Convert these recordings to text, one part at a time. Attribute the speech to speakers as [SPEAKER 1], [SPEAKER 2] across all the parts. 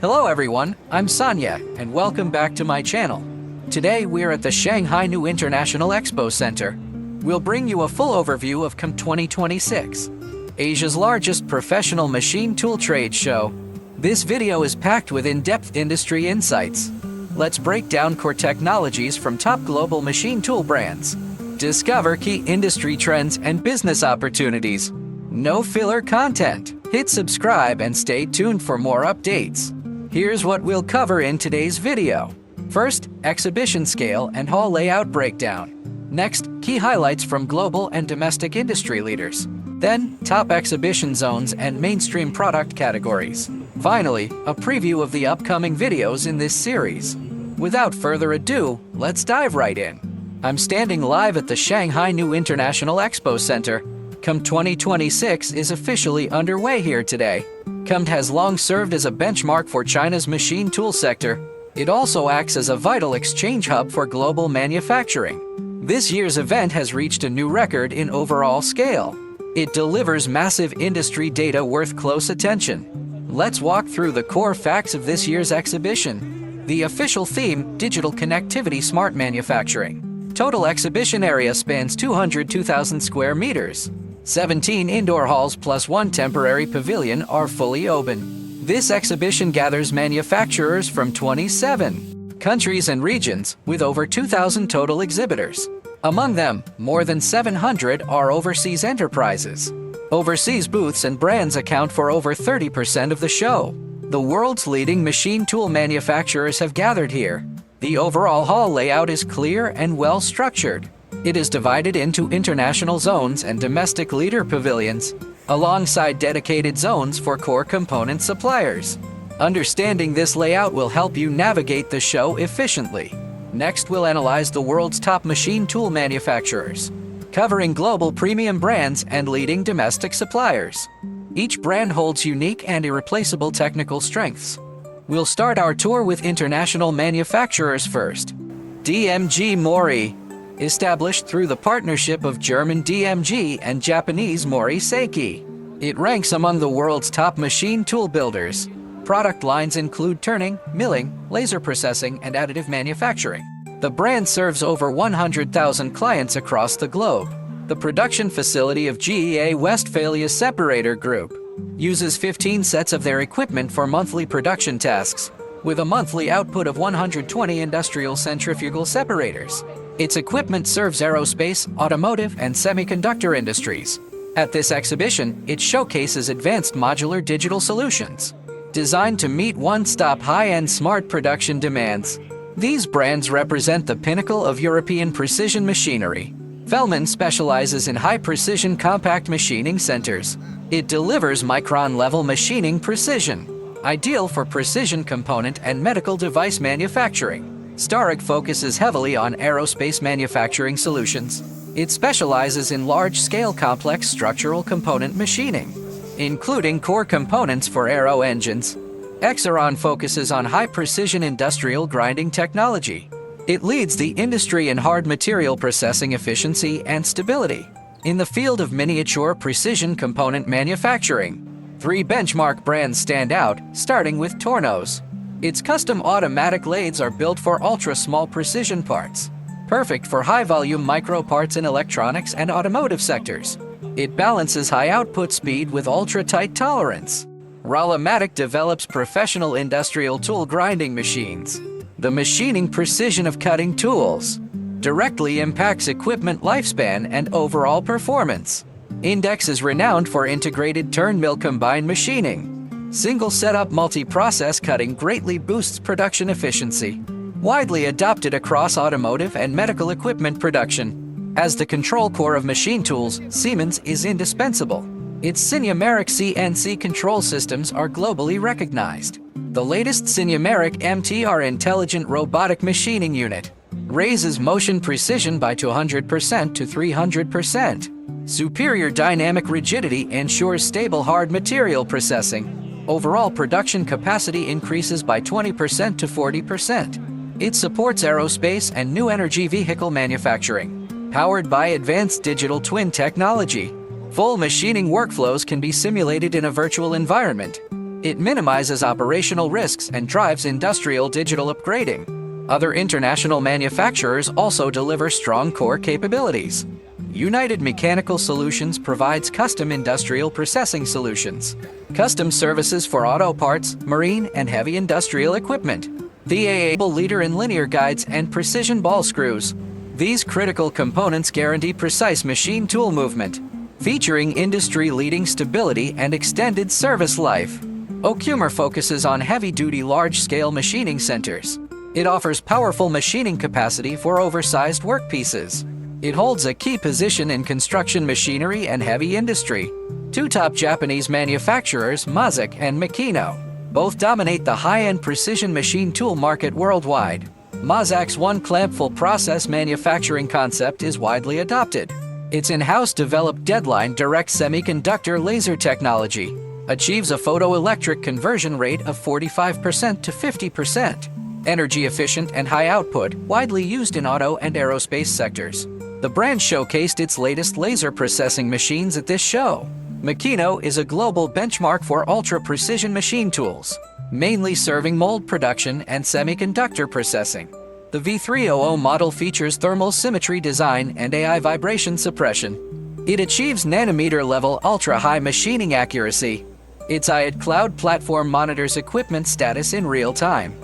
[SPEAKER 1] Hello everyone, I'm Sonia, and welcome back to my channel. Today we're at the Shanghai New International Expo Center. We'll bring you a full overview of CCMT 2026, Asia's largest professional machine tool trade show. This video is packed with in-depth industry insights. Let's break down core technologies from top global machine tool brands. Discover key industry trends and business opportunities. No filler content. Hit subscribe and stay tuned for more updates. Here's what we'll cover in today's video. First, exhibition scale and hall layout breakdown. Next, key highlights from global and domestic industry leaders. Then, top exhibition zones and mainstream product categories. Finally, a preview of the upcoming videos in this series. Without further ado, let's dive right in. I'm standing live at the Shanghai New International Expo Center. CCMT 2026 is officially underway here today. CCMT has long served as a benchmark for China's machine tool sector. It also acts as a vital exchange hub for global manufacturing. This year's event has reached a new record in overall scale. It delivers massive industry data worth close attention. Let's walk through the core facts of this year's exhibition. The official theme, Digital Connectivity Smart Manufacturing. Total exhibition area spans 202,000 square meters. 17 indoor halls plus 1 temporary pavilion are fully open. This exhibition gathers manufacturers from 27 countries and regions, with over 2,000 total exhibitors. Among them, more than 700 are overseas enterprises. Overseas booths and brands account for over 30% of the show. The world's leading machine tool manufacturers have gathered here. The overall hall layout is clear and well structured. It is divided into international zones and domestic leader pavilions, alongside dedicated zones for core component suppliers. Understanding this layout will help you navigate the show efficiently. Next, we'll analyze the world's top machine tool manufacturers, covering global premium brands and leading domestic suppliers. Each brand holds unique and irreplaceable technical strengths. We'll start our tour with international manufacturers first. DMG Mori. Established through the partnership of German DMG and Japanese Mori Seiki. It ranks among the world's top machine tool builders. Product lines include turning, milling, laser processing, and additive manufacturing. The brand serves over 100,000 clients across the globe. The production facility of GEA Westphalia Separator Group uses 15 sets of their equipment for monthly production tasks, with a monthly output of 120 industrial centrifugal separators. Its equipment serves aerospace, automotive, and semiconductor industries. At this exhibition, it showcases advanced modular digital solutions designed to meet one-stop high-end smart production demands. These brands represent the pinnacle of European precision machinery. Fellman specializes in high-precision compact machining centers. It delivers micron-level machining precision, ideal for precision component and medical device manufacturing. Starek focuses heavily on aerospace manufacturing solutions. It specializes in large-scale complex structural component machining, including core components for aero engines. Exeron focuses on high-precision industrial grinding technology. It leads the industry in hard material processing efficiency and stability. In the field of miniature precision component manufacturing, 3 benchmark brands stand out, starting with Tornos. Its custom automatic lathes are built for ultra-small precision parts, perfect for high-volume micro parts in electronics and automotive sectors. It balances high output speed with ultra-tight tolerance. Rolomatic develops professional industrial tool grinding machines. The machining precision of cutting tools directly impacts equipment lifespan and overall performance. Index is renowned for integrated turn-mill combined machining. Single setup multi-process cutting greatly boosts production efficiency. Widely adopted across automotive and medical equipment production. As the control core of machine tools, Siemens is indispensable. Its SIEMENS CNC control systems are globally recognized. The latest SIEMENS MTR intelligent robotic machining unit raises motion precision by 200% to 300%. Superior dynamic rigidity ensures stable hard material processing. Overall production capacity increases by 20% to 40%. It supports aerospace and new energy vehicle manufacturing, powered by advanced digital twin technology. Full machining workflows can be simulated in a virtual environment. It minimizes operational risks and drives industrial digital upgrading. Other international manufacturers also deliver strong core capabilities. United Mechanical Solutions provides custom industrial processing solutions, custom services for auto parts, marine, and heavy industrial equipment. The able leader in linear guides and precision ball screws. These critical components guarantee precise machine tool movement, featuring industry-leading stability and extended service life. Okumer focuses on heavy-duty large-scale machining centers. It offers powerful machining capacity for oversized workpieces. It holds a key position in construction machinery and heavy industry. Two top Japanese manufacturers, Mazik and Makino, both dominate the high-end precision machine tool market worldwide. Mazik's one-clamp full process manufacturing concept is widely adopted. Its in-house developed deadline direct semiconductor laser technology achieves a photoelectric conversion rate of 45% to 50%. Energy efficient and high output, widely used in auto and aerospace sectors. The brand showcased its latest laser processing machines at this show. Makino is a global benchmark for ultra-precision machine tools, mainly serving mold production and semiconductor processing. The V300 model features thermal symmetry design and AI vibration suppression. It achieves nanometer-level ultra-high machining accuracy. Its IAD cloud platform monitors equipment status in real time.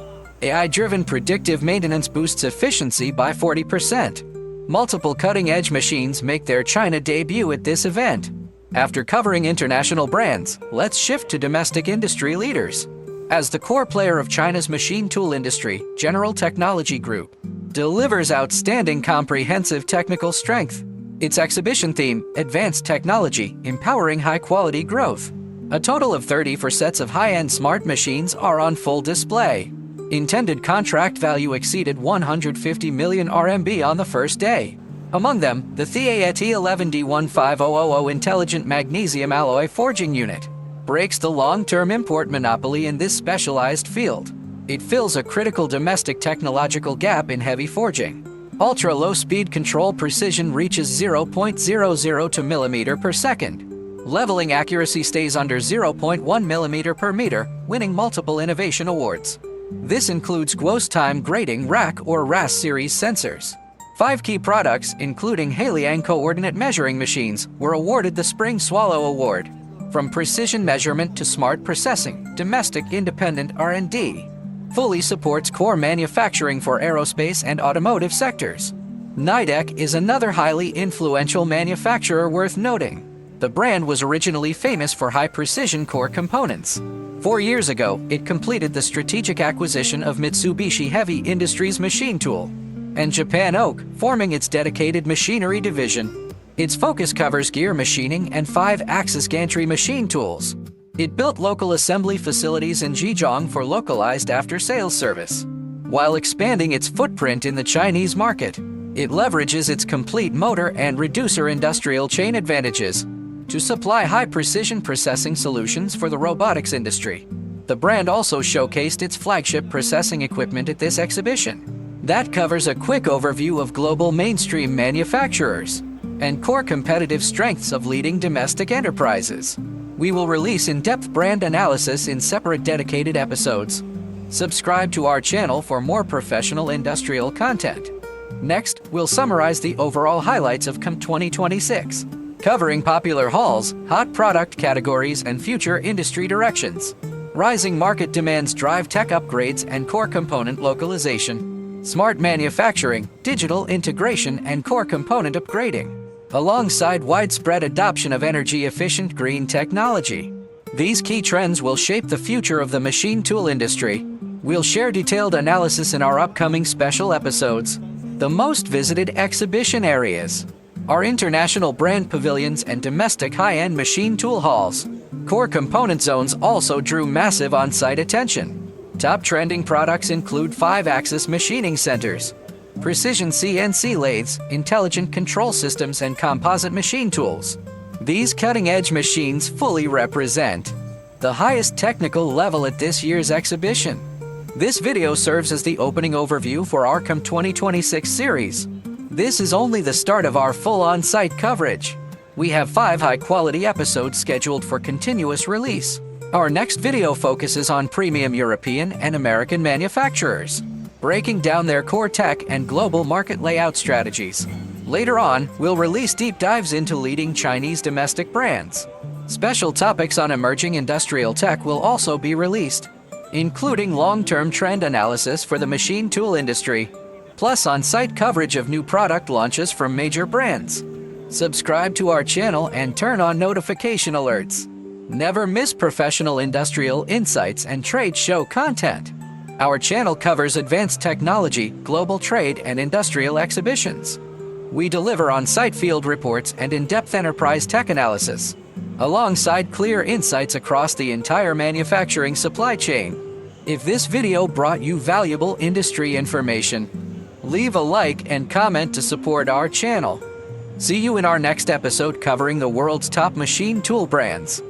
[SPEAKER 1] AI-driven predictive maintenance boosts efficiency by 40%. Multiple cutting-edge machines make their China debut at this event. After covering international brands, let's shift to domestic industry leaders. As the core player of China's machine tool industry, General Technology Group delivers outstanding comprehensive technical strength. Its exhibition theme, Advanced Technology, Empowering High-Quality Growth. A total of 34 sets of high-end smart machines are on full display. Intended contract value exceeded 150 million RMB on the first day. Among them, the THEAT 11D15000 Intelligent Magnesium Alloy Forging Unit breaks the long-term import monopoly in this specialized field. It fills a critical domestic technological gap in heavy forging. Ultra-low speed control precision reaches 0.002 mm per second. Leveling accuracy stays under 0.1 mm per meter, winning multiple innovation awards. This includes Guos Time Grading Rack or RAS series sensors. 5 key products, including Haliang coordinate measuring machines, were awarded the Spring Swallow Award. From precision measurement to smart processing, domestic independent R&D fully supports core manufacturing for aerospace and automotive sectors. Nidec is another highly influential manufacturer worth noting. The brand was originally famous for high-precision core components. 4 years ago, it completed the strategic acquisition of Mitsubishi Heavy Industries machine tool and Japan Oak, forming its dedicated machinery division. Its focus covers gear machining and 5-axis gantry machine tools. It built local assembly facilities in Zhejiang for localized after-sales service. While expanding its footprint in the Chinese market, it leverages its complete motor and reducer industrial chain advantages to supply high-precision processing solutions for the robotics industry. The brand also showcased its flagship processing equipment at this exhibition. That covers a quick overview of global mainstream manufacturers and core competitive strengths of leading domestic enterprises. We will release in-depth brand analysis in separate dedicated episodes. Subscribe to our channel for more professional industrial content. Next, we'll summarize the overall highlights of CCMT 2026. Covering popular halls, hot product categories, and future industry directions. Rising market demands drive tech upgrades and core component localization. Smart manufacturing, digital integration, and core component upgrading, alongside widespread adoption of energy-efficient green technology. These key trends will shape the future of the machine tool industry. We'll share detailed analysis in our upcoming special episodes. The most visited exhibition areas are international brand pavilions and domestic high-end machine tool halls. Core component zones also drew massive on-site attention. Top trending products include 5-axis machining centers, precision CNC lathes, intelligent control systems, and composite machine tools. These cutting-edge machines fully represent the highest technical level at this year's exhibition. This video serves as the opening overview for our CCMT 2026 series. This is only the start of our full on-site coverage. We have 5 high-quality episodes scheduled for continuous release. Our next video focuses on premium European and American manufacturers, breaking down their core tech and global market layout strategies. Later on, we'll release deep dives into leading Chinese domestic brands. Special topics on emerging industrial tech will also be released, including long-term trend analysis for the machine tool industry, plus on-site coverage of new product launches from major brands. Subscribe to our channel and turn on notification alerts. Never miss professional industrial insights and trade show content. Our channel covers advanced technology, global trade, and industrial exhibitions. We deliver on-site field reports and in-depth enterprise tech analysis, alongside clear insights across the entire manufacturing supply chain. If this video brought you valuable industry information, leave a like and comment to support our channel. See you in our next episode covering the world's top machine tool brands.